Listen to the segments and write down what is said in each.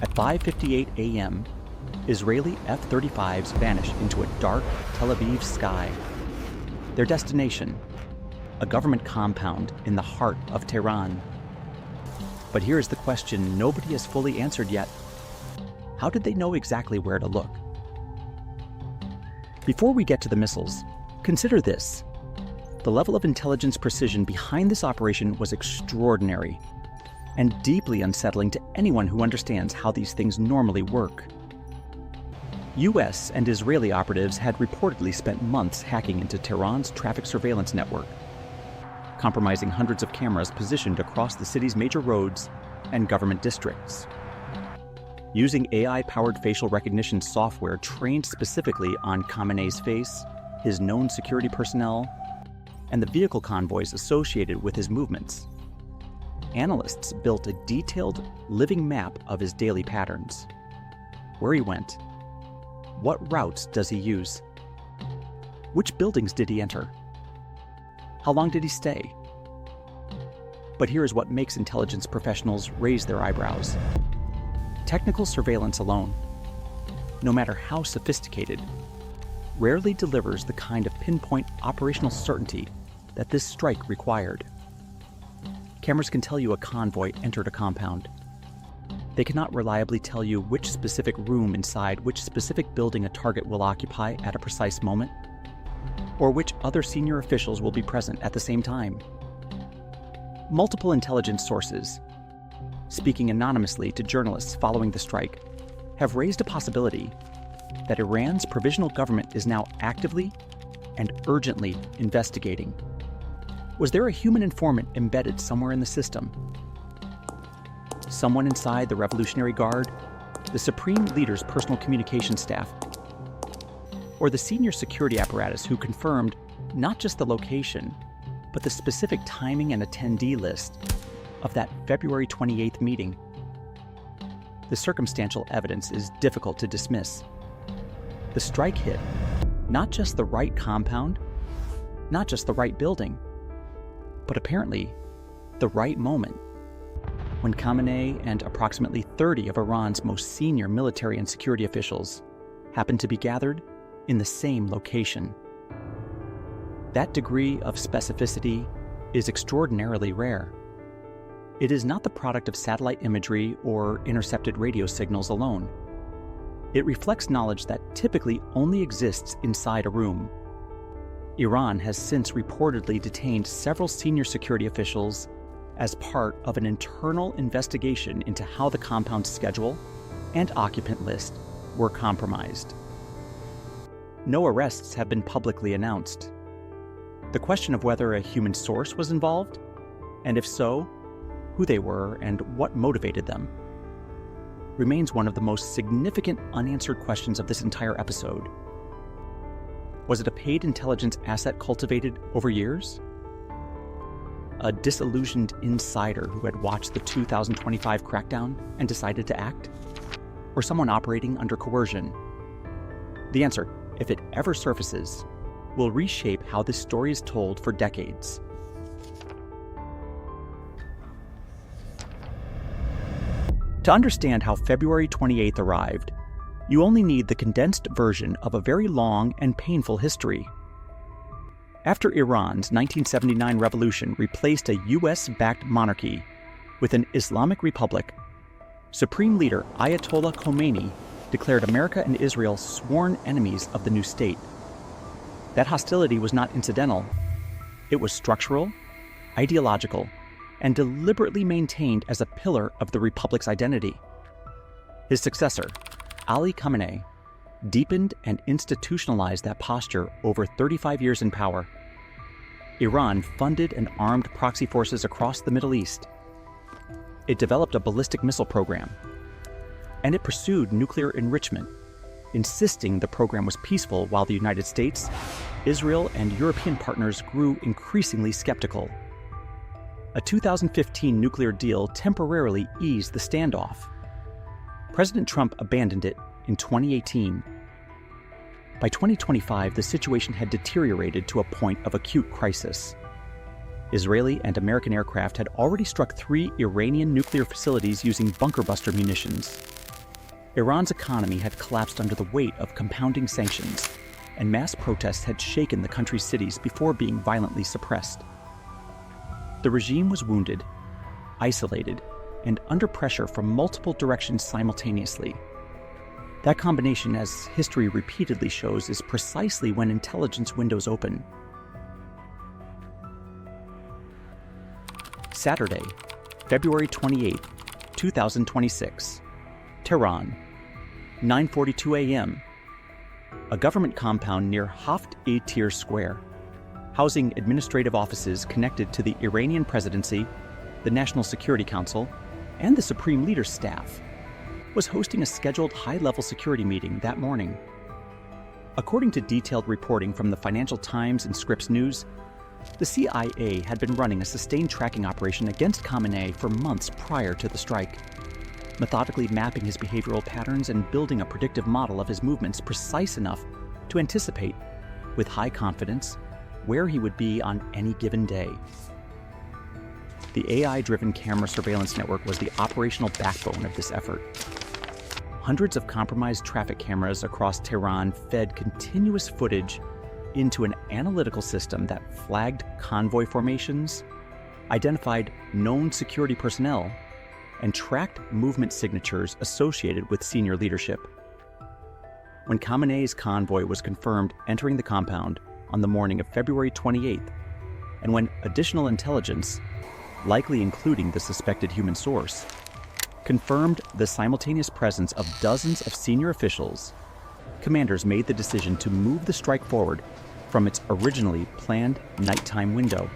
At 5:58 a.m., Israeli F-35s vanish into a dark Tel Aviv sky. Their destination, a government compound in the heart of Tehran. But here's the question nobody has fully answered yet. How did they know exactly where to look? Before we get to the missiles, consider this. The level of intelligence precision behind this operation was extraordinary and deeply unsettling to anyone who understands how these things normally work. US and Israeli operatives had reportedly spent months hacking into Tehran's traffic surveillance network, compromising hundreds of cameras positioned across the city's major roads and government districts. Using AI-powered facial recognition software trained specifically on Khamenei's face, his known security personnel, and the vehicle convoys associated with his movements, analysts built a detailed, living map of his daily patterns. Where he went, what routes does he use, which buildings did he enter, how long did he stay? But here is what makes intelligence professionals raise their eyebrows. Technical surveillance alone, no matter how sophisticated, rarely delivers the kind of pinpoint operational certainty that this strike required. Cameras can tell you a convoy entered a compound. They cannot reliably tell you which specific room inside which specific building a target will occupy at a precise moment, or which other senior officials will be present at the same time. Multiple intelligence sources, speaking anonymously to journalists following the strike, have raised a possibility that Iran's provisional government is now actively and urgently investigating. Was there a human informant embedded somewhere in the system? Someone inside the Revolutionary Guard, the Supreme Leader's personal communication staff, or the senior security apparatus who confirmed not just the location, but the specific timing and attendee list of that February 28th meeting? The circumstantial evidence is difficult to dismiss. The strike hit not just the right compound, not just the right building, but apparently the right moment, when Khamenei and approximately 30 of Iran's most senior military and security officials happened to be gathered in the same location. That degree of specificity is extraordinarily rare. It is not the product of satellite imagery or intercepted radio signals alone. It reflects knowledge that typically only exists inside a room. Iran has since reportedly detained several senior security officials as part of an internal investigation into how the compound's schedule and occupant list were compromised. No arrests have been publicly announced. The question of whether a human source was involved, and if so, who they were and what motivated them, remains one of the most significant unanswered questions of this entire episode. Was it a paid intelligence asset cultivated over years? A disillusioned insider who had watched the 2025 crackdown and decided to act? Or someone operating under coercion? The answer, if it ever surfaces, will reshape how this story is told for decades. To understand how February 28th arrived, you only need the condensed version of a very long and painful history. After Iran's 1979 revolution replaced a US-backed monarchy with an Islamic republic, Supreme Leader Ayatollah Khomeini declared America and Israel sworn enemies of the new state. That hostility was not incidental. It was structural, ideological, and deliberately maintained as a pillar of the republic's identity. His successor, Ali Khamenei, deepened and institutionalized that posture over 35 years in power. Iran funded and armed proxy forces across the Middle East. It developed a ballistic missile program, and it pursued nuclear enrichment, insisting the program was peaceful while the United States, Israel, and European partners grew increasingly skeptical. A 2015 nuclear deal temporarily eased the standoff. President Trump abandoned it in 2018. By 2025, the situation had deteriorated to a point of acute crisis. Israeli and American aircraft had already struck 3 Iranian nuclear facilities using bunker buster munitions, Iran's economy had collapsed under the weight of compounding sanctions, and mass protests had shaken the country's cities before being violently suppressed. The regime was wounded, isolated, and under pressure from multiple directions simultaneously. That combination, as history repeatedly shows, is precisely when intelligence windows open. Saturday, February 28, 2026, Tehran, 9:42 a.m. A government compound near Haft-e-Tir Square, housing administrative offices connected to the Iranian presidency, the National Security Council, and the Supreme Leader's staff, was hosting a scheduled high-level security meeting that morning. According to detailed reporting from the Financial Times and Scripps News, the CIA had been running a sustained tracking operation against Khamenei for months prior to the strike, methodically mapping his behavioral patterns and building a predictive model of his movements precise enough to anticipate, with high confidence, where he would be on any given day. The AI-driven camera surveillance network was the operational backbone of this effort. Hundreds of compromised traffic cameras across Tehran fed continuous footage into an analytical system that flagged convoy formations, identified known security personnel, and tracked movement signatures associated with senior leadership. When Khamenei's convoy was confirmed entering the compound on the morning of February 28th, and when additional intelligence, likely including the suspected human source, confirmed the simultaneous presence of dozens of senior officials, commanders made the decision to move the strike forward from its originally planned nighttime window.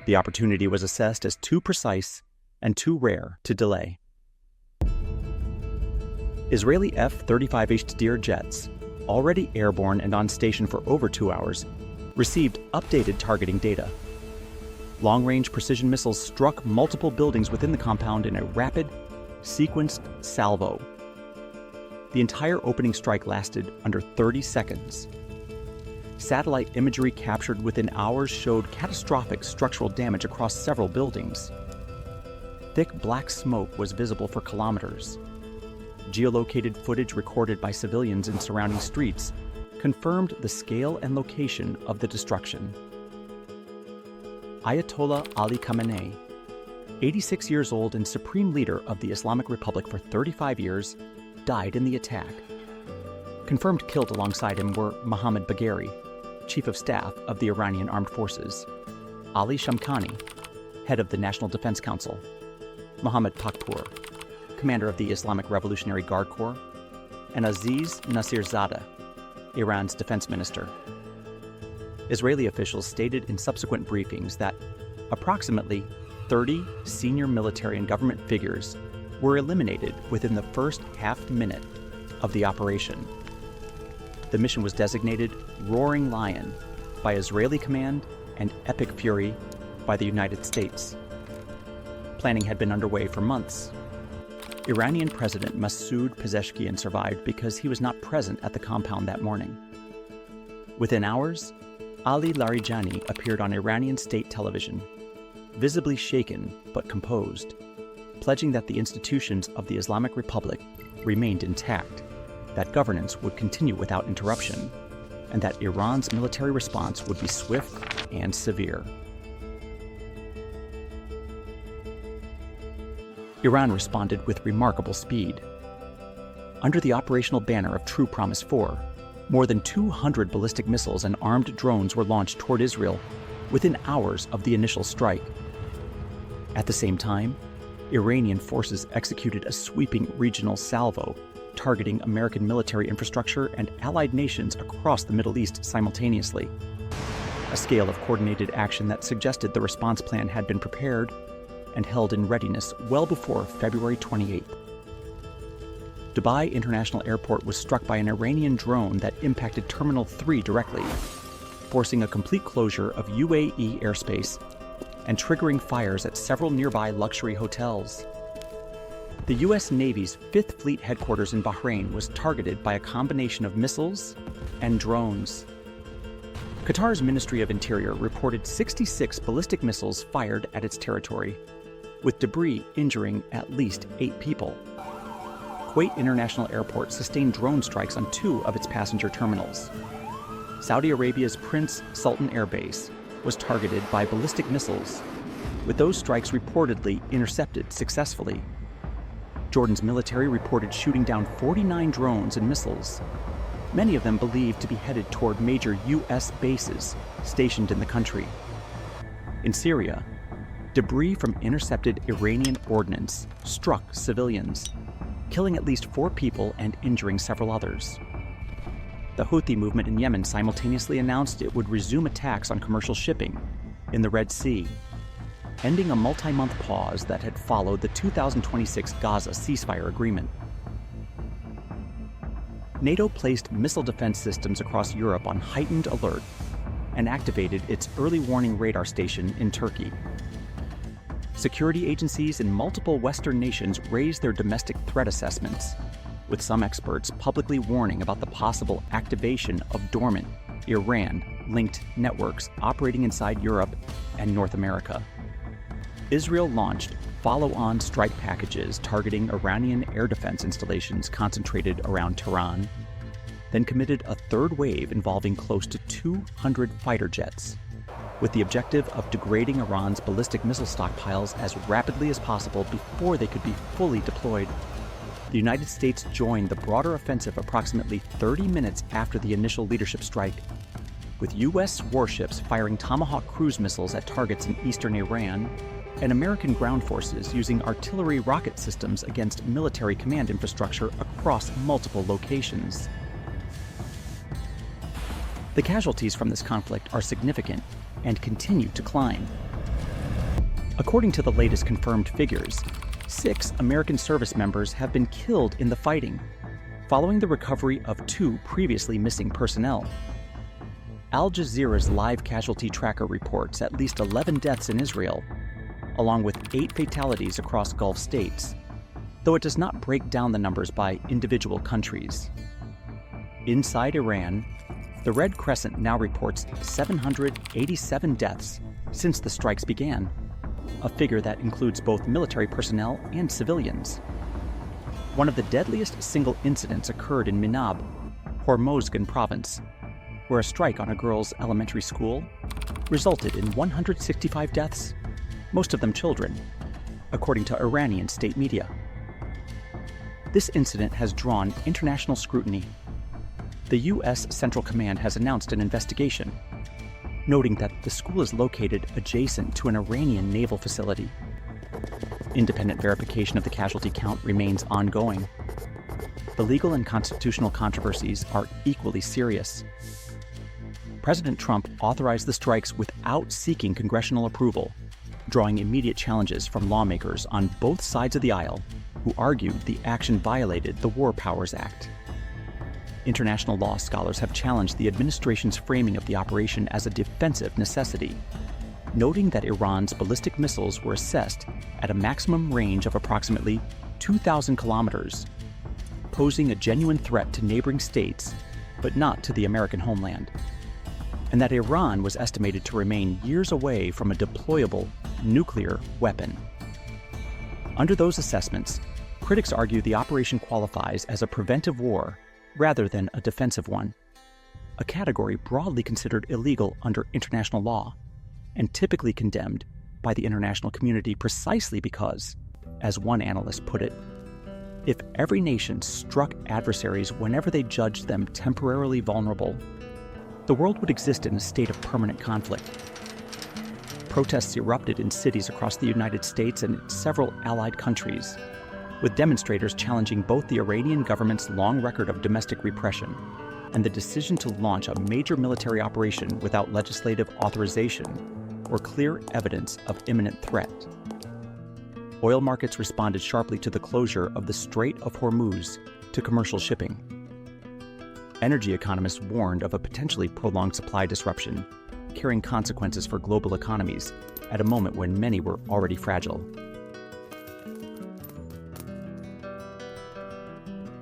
The opportunity was assessed as too precise and too rare to delay. Israeli F-35 Deer jets, already airborne and on station for over 2 hours, received updated targeting data. Long-range precision missiles struck multiple buildings within the compound in a rapid, sequenced salvo. The entire opening strike lasted under 30 seconds. Satellite imagery captured within hours showed catastrophic structural damage across several buildings. Thick black smoke was visible for kilometers. Geolocated footage recorded by civilians in surrounding streets confirmed the scale and location of the destruction. Ayatollah Ali Khamenei, 86 years old and supreme leader of the Islamic Republic for 35 years, died in the attack. Confirmed killed alongside him were Mohammad Bagheri, Chief of Staff of the Iranian Armed Forces, Ali Shamkhani, Head of the National Defense Council, Mohammad Pakpour, Commander of the Islamic Revolutionary Guard Corps, and Aziz Nasirzadeh, Iran's Defense Minister. Israeli officials stated in subsequent briefings that approximately 30 senior military and government figures were eliminated within the first half-minute of the operation. The mission was designated Roaring Lion by Israeli command and Epic Fury by the United States. Planning had been underway for months. Iranian President Masoud Pezeshkian survived because he was not present at the compound that morning. Within hours, Ali Larijani appeared on Iranian state television, visibly shaken but composed, pledging that the institutions of the Islamic Republic remained intact, that governance would continue without interruption, and that Iran's military response would be swift and severe. Iran responded with remarkable speed. Under the operational banner of True Promise 4, more than 200 ballistic missiles and armed drones were launched toward Israel within hours of the initial strike. At the same time, Iranian forces executed a sweeping regional salvo targeting American military infrastructure and allied nations across the Middle East simultaneously, a scale of coordinated action that suggested the response plan had been prepared and held in readiness well before February 28th. Dubai International Airport was struck by an Iranian drone that impacted Terminal 3 directly, forcing a complete closure of UAE airspace and triggering fires at several nearby luxury hotels. The U.S. Navy's 5th Fleet headquarters in Bahrain was targeted by a combination of missiles and drones. Qatar's Ministry of Interior reported 66 ballistic missiles fired at its territory, with debris injuring at least 8 people. Kuwait International Airport sustained drone strikes on 2 of its passenger terminals. Saudi Arabia's Prince Sultan Air Base was targeted by ballistic missiles, with those strikes reportedly intercepted successfully. Jordan's military reported shooting down 49 drones and missiles, many of them believed to be headed toward major U.S. bases stationed in the country. In Syria, debris from intercepted Iranian ordnance struck civilians, killing at least 4 people and injuring several others. The Houthi movement in Yemen simultaneously announced it would resume attacks on commercial shipping in the Red Sea, ending a multi-month pause that had followed the 2026 Gaza ceasefire agreement. NATO placed missile defense systems across Europe on heightened alert and activated its early warning radar station in Turkey. Security agencies in multiple Western nations raised their domestic threat assessments, with some experts publicly warning about the possible activation of dormant, Iran-linked networks operating inside Europe and North America. Israel launched follow-on strike packages targeting Iranian air defense installations concentrated around Tehran, then committed a third wave involving close to 200 fighter jets, with the objective of degrading Iran's ballistic missile stockpiles as rapidly as possible before they could be fully deployed. The United States joined the broader offensive approximately 30 minutes after the initial leadership strike, with U.S. warships firing Tomahawk cruise missiles at targets in eastern Iran and American ground forces using artillery rocket systems against military command infrastructure across multiple locations. The casualties from this conflict are significant and continue to climb. According to the latest confirmed figures, 6 American service members have been killed in the fighting, following the recovery of 2 previously missing personnel. Al Jazeera's live casualty tracker reports at least 11 deaths in Israel, along with 8 fatalities across Gulf states, though it does not break down the numbers by individual countries. Inside Iran, the Red Crescent now reports 787 deaths since the strikes began, a figure that includes both military personnel and civilians. One of the deadliest single incidents occurred in Minab, Hormozgan province, where a strike on a girls' elementary school resulted in 165 deaths, most of them children, according to Iranian state media. This incident has drawn international scrutiny. The U.S. Central Command has announced an investigation, noting that the school is located adjacent to an Iranian naval facility. Independent verification of the casualty count remains ongoing. The legal and constitutional controversies are equally serious. President Trump authorized the strikes without seeking congressional approval, drawing immediate challenges from lawmakers on both sides of the aisle who argued the action violated the War Powers Act. International law scholars have challenged the administration's framing of the operation as a defensive necessity, noting that Iran's ballistic missiles were assessed at a maximum range of approximately 2,000 kilometers, posing a genuine threat to neighboring states, but not to the American homeland, and that Iran was estimated to remain years away from a deployable nuclear weapon. Under those assessments, critics argue the operation qualifies as a preventive war rather than a defensive one, a category broadly considered illegal under international law and typically condemned by the international community precisely because, as one analyst put it, if every nation struck adversaries whenever they judged them temporarily vulnerable, the world would exist in a state of permanent conflict. Protests erupted in cities across the United States and several allied countries, with demonstrators challenging both the Iranian government's long record of domestic repression and the decision to launch a major military operation without legislative authorization or clear evidence of imminent threat. Oil markets responded sharply to the closure of the Strait of Hormuz to commercial shipping. Energy economists warned of a potentially prolonged supply disruption, carrying consequences for global economies at a moment when many were already fragile.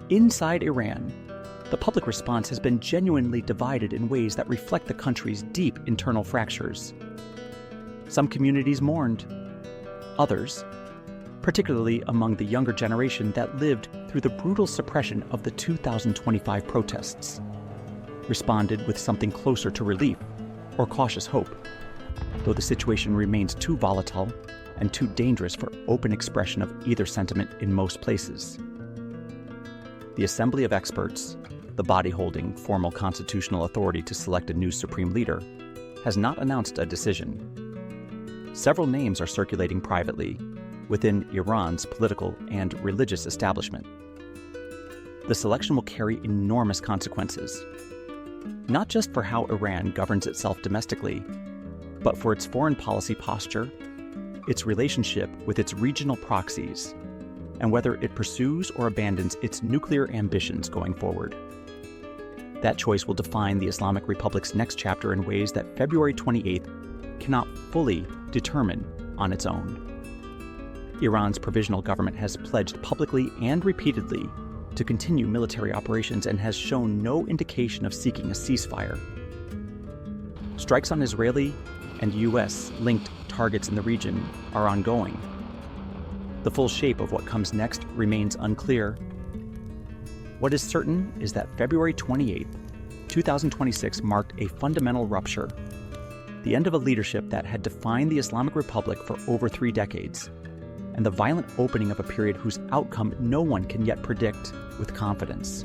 Inside Iran, the public response has been genuinely divided in ways that reflect the country's deep internal fractures. Some communities mourned. Others, particularly among the younger generation that lived through the brutal suppression of the 2025 protests, responded with something closer to relief or cautious hope, though the situation remains too volatile and too dangerous for open expression of either sentiment in most places. The Assembly of Experts, the body holding formal constitutional authority to select a new supreme leader, has not announced a decision. Several names are circulating privately within Iran's political and religious establishment. The selection will carry enormous consequences, not just for how Iran governs itself domestically, but for its foreign policy posture, its relationship with its regional proxies, and whether it pursues or abandons its nuclear ambitions going forward. That choice will define the Islamic Republic's next chapter in ways that February 28th cannot fully determine on its own. Iran's provisional government has pledged publicly and repeatedly to continue military operations and has shown no indication of seeking a ceasefire. Strikes on Israeli and U.S.-linked targets in the region are ongoing. The full shape of what comes next remains unclear. What is certain is that February 28, 2026 marked a fundamental rupture, the end of a leadership that had defined the Islamic Republic for over 3 decades, and the violent opening of a period whose outcome no one can yet predict with confidence.